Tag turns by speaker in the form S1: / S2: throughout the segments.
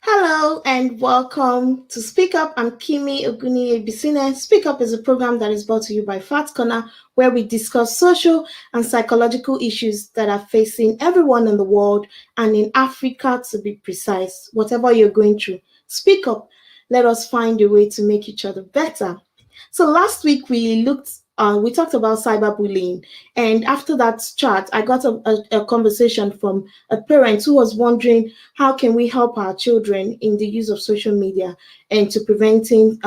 S1: Hello and welcome to Speak Up. I'm Kimi Oguni Ebisine. Speak Up is a program that is brought to you by Fat Corner, where we discuss social and psychological issues that are facing everyone in the world and in Africa, to be precise. Whatever you're going through, speak up. Let us find a way to make each other better. So last week we talked about cyberbullying, and after that chat, I got a conversation from a parent who was wondering how can we help our children in the use of social media and to preventing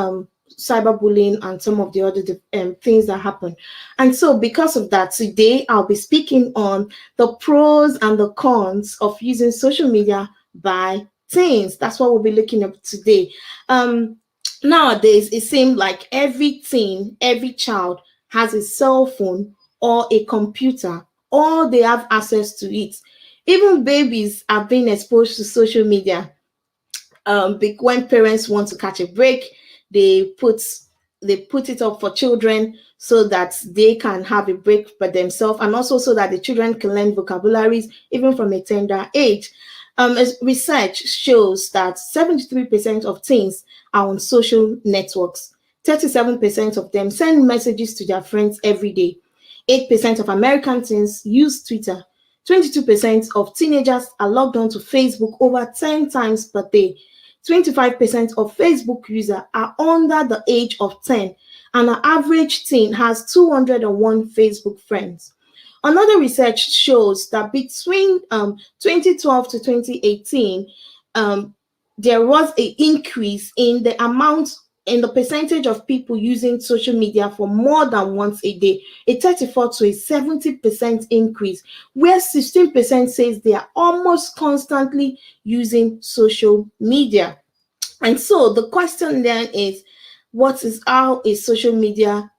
S1: cyberbullying and some of the other things that happen. And so, because of that, today I'll be speaking on the pros and the cons of using social media by teens. That's what we'll be looking at today. Nowadays, it seems like every teen, every child has a cell phone or a computer, or they have access to it. Even babies are being exposed to social media. When parents want to catch a break, they put it up for children so that they can have a break for themselves, and also so that the children can learn vocabularies even from a tender age. Research shows that 73% of teens are on social networks. 37% of them send messages to their friends every day. 8% of American teens use Twitter. 22% of teenagers are logged on to Facebook over 10 times per day. 25% of Facebook users are under the age of 10, and an average teen has 201 Facebook friends. Another research shows that between 2012 to 2018, there was an increase in the percentage of people using social media for more than once a day, a 34 to a 70% increase, where 16% says they are almost constantly using social media. And so the question then is, how is social media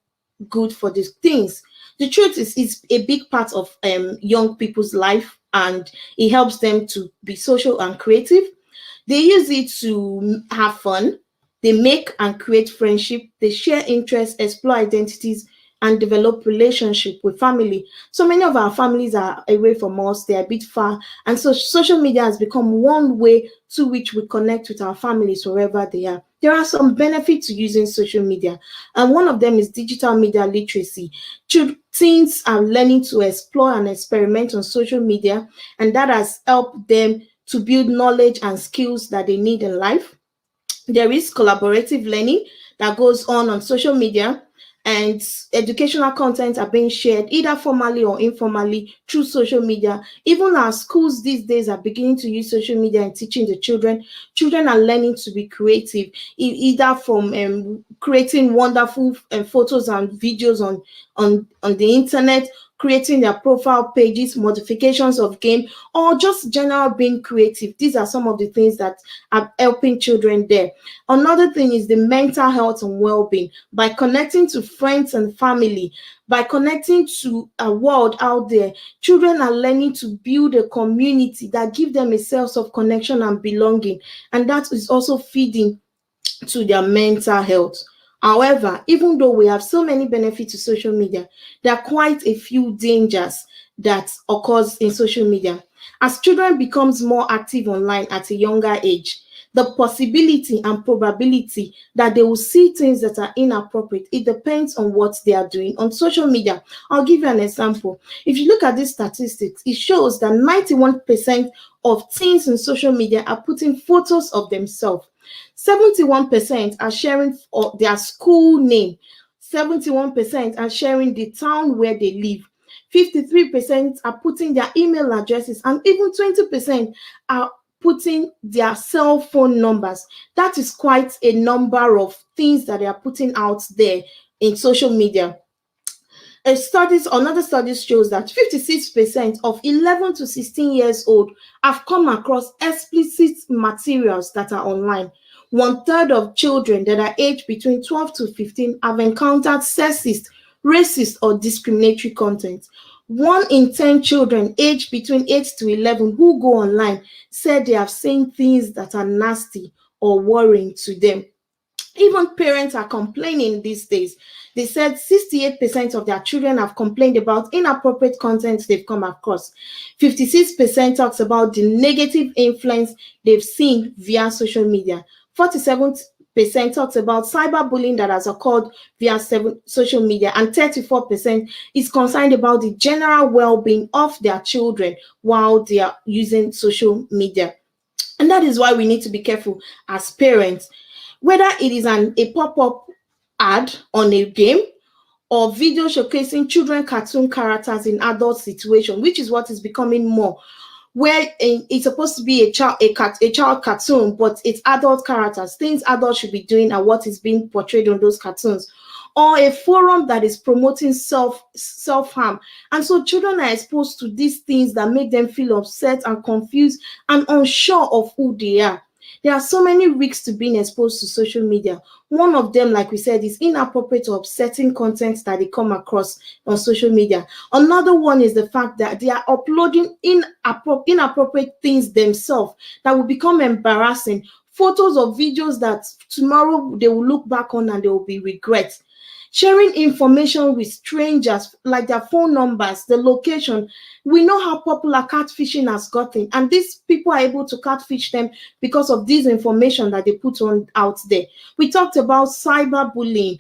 S1: good for these things? The truth is, it's a big part of young people's life, and it helps them to be social and creative. They use it to have fun. They make and create friendship. They share interests, explore identities, and develop relationship with family. So many of our families are away from us, they're a bit far. And so social media has become one way to which we connect with our families wherever they are. There are some benefits to using social media, and one of them is digital media literacy. Teens are learning to explore and experiment on social media, and that has helped them to build knowledge and skills that they need in life. There is collaborative learning that goes on social media, and educational content are being shared either formally or informally through social media. Even our schools these days are beginning to use social media and teaching the children. Children are learning to be creative, either from creating wonderful photos and videos on the internet, creating their profile pages, modifications of game, or just general being creative. These are some of the things that are helping children there. Another thing is the mental health and well-being. By connecting to friends and family, by connecting to a world out there, children are learning to build a community that give them a sense of connection and belonging, and that is also feeding to their mental health. However, even though we have so many benefits to social media, there are quite a few dangers that occurs in social media. As children becomes more active online at a younger age, the possibility and probability that they will see things that are inappropriate, it depends on what they are doing on social media. I'll give you an example. If you look at these statistics, it shows that 91% of teens in social media are putting photos of themselves. 71% are sharing their school name. 71% are sharing the town where they live. 53% are putting their email addresses, and even 20% are putting their cell phone numbers. That is quite a number of things that they are putting out there in social media. Another study shows that 56% of 11 to 16 years old have come across explicit materials that are online. One third of children that are aged between 12 to 15 have encountered sexist, racist, or discriminatory content. 1 in 10 children aged between 8 to 11 who go online said they have seen things that are nasty or worrying to them. Even parents are complaining these days. They said 68% of their children have complained about inappropriate content they've come across. 56% talks about the negative influence they've seen via social media. 47% talks about cyberbullying that has occurred via social media, and 34% is concerned about the general well-being of their children while they are using social media. And that is why we need to be careful as parents, whether it is a pop-up ad on a game or video showcasing children cartoon characters in adult situation, which is what is becoming more, where it's supposed to be a child cartoon, but it's adult characters, things adults should be doing and what is being portrayed on those cartoons, or a forum that is promoting self-harm. And so children are exposed to these things that make them feel upset and confused and unsure of who they are. There are so many risks to being exposed to social media. One of them, like we said, is inappropriate or upsetting content that they come across on social media. Another one is the fact that they are uploading inappropriate things themselves that will become embarrassing. Photos or videos that tomorrow they will look back on and they will be regret. Sharing information with strangers, like their phone numbers, the location. We know how popular catfishing has gotten, and these people are able to catfish them because of this information that they put on out there. We talked about cyberbullying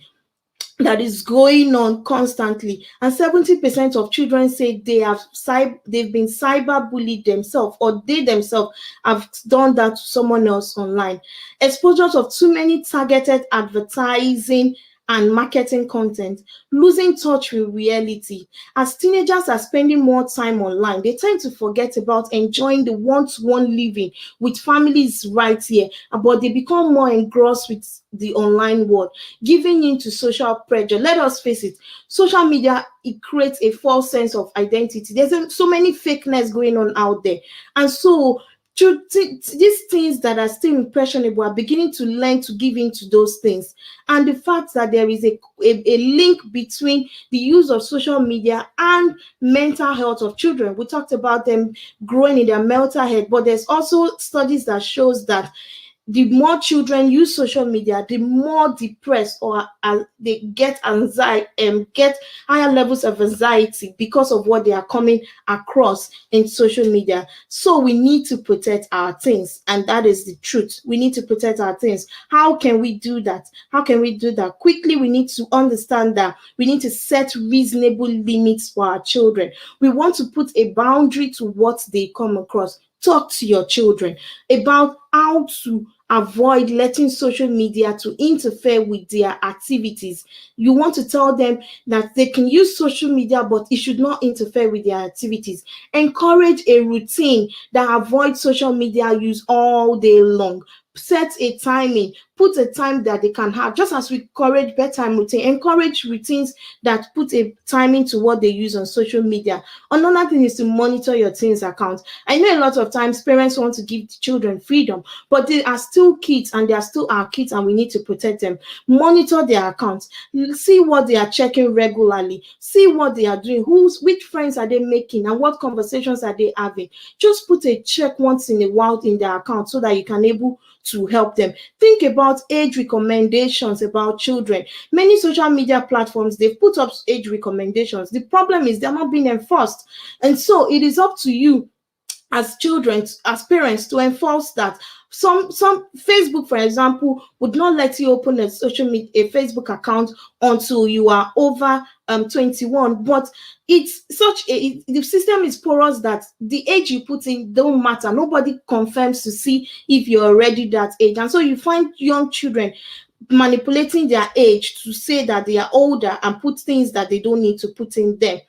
S1: that is going on constantly, and 70% of children say they've been cyberbullied themselves, or they themselves have done that to someone else online. Exposures of too many targeted advertising and marketing content, losing touch with reality. As teenagers are spending more time online, they tend to forget about enjoying the one-to-one living with families right here, but they become more engrossed with the online world, giving in to social pressure. Let us face it, social media, it creates a false sense of identity. There's so many fakeness going on out there, and so these things that are still impressionable are beginning to learn to give in to those things. And the fact that there is a link between the use of social media and mental health of children. We talked about them growing in their mental health, but there's also studies that shows that the more children use social media, the more depressed or they get anxiety, get higher levels of anxiety because of what they are coming across in social media. So we need to protect our things, and that is the truth. We need to protect our things. How can we do that? How can we do that? Quickly, we need to understand that we need to set reasonable limits for our children. We want to put a boundary to what they come across. Talk to your children about how to avoid letting social media to interfere with their activities. You want to tell them that they can use social media, but it should not interfere with their activities. Encourage a routine that avoids social media use all day long. Set a timing, put a time that they can have, just as we encourage bedtime routine, encourage routines that put a timing to what they use on social media. Another thing is to monitor your teens account. I know a lot of times parents want to give children freedom, but they are still kids, and they are still our kids, and we need to protect them. Monitor their accounts, see what they are checking regularly, see what they are doing, which friends are they making, and what conversations are they having. Just put a check once in a while in their account so that you can able to help them. Think about age recommendations about children. Many social media platforms, they've put up age recommendations. The problem is they're not being enforced. And so it is up to you as children, as parents, to enforce that. Some Facebook, for example, would not let you open a Facebook account until you are over 21. But it's the system is porous that the age you put in don't matter. Nobody confirms to see if you're already that age, and so you find young children manipulating their age to say that they are older and put things that they don't need to put in there.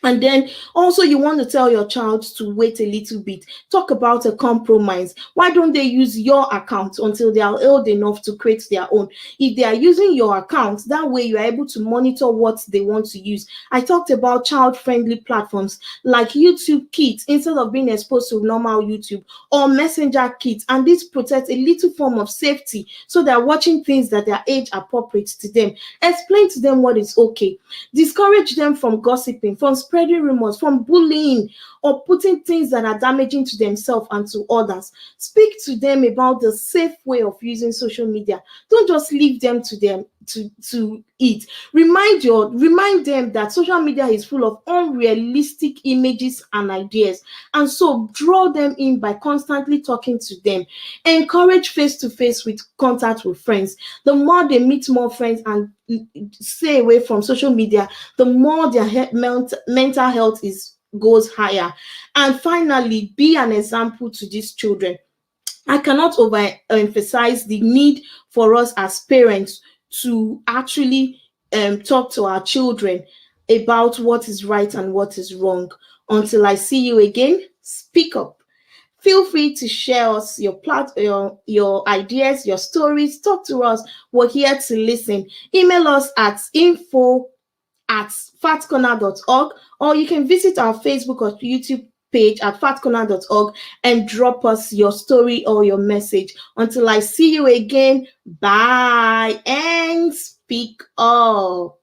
S1: And then also you want to tell your child to wait a little bit. Talk about a compromise. Why don't they use your account until they are old enough to create their own? If they are using your account, that way you are able to monitor what they want to use. I talked about child-friendly platforms like YouTube Kids instead of being exposed to normal YouTube, or Messenger Kids, and this protects a little form of safety so they're watching things that are age appropriate to them. Explain to them what is okay. Discourage them from gossiping, from spreading rumors, from bullying, or putting things that are damaging to themselves and to others. Speak to them about the safe way of using social media. Don't just leave them to it. Remind them that social media is full of unrealistic images and ideas, and so draw them in by constantly talking to them. Encourage face-to-face with contact with friends. The more they meet more friends and stay away from social media, the more their mental health goes higher. And finally, be an example to these children. I cannot overemphasize the need for us as parents to actually talk to our children about what is right and what is wrong. Until I see you again, speak up. Feel free to share us your ideas, your stories. Talk to us. We're here to listen. Email us at info@fatcorner.org, or you can visit our Facebook or YouTube page at fatcorner.org and drop us your story or your message. Until I see you again, bye and speak up.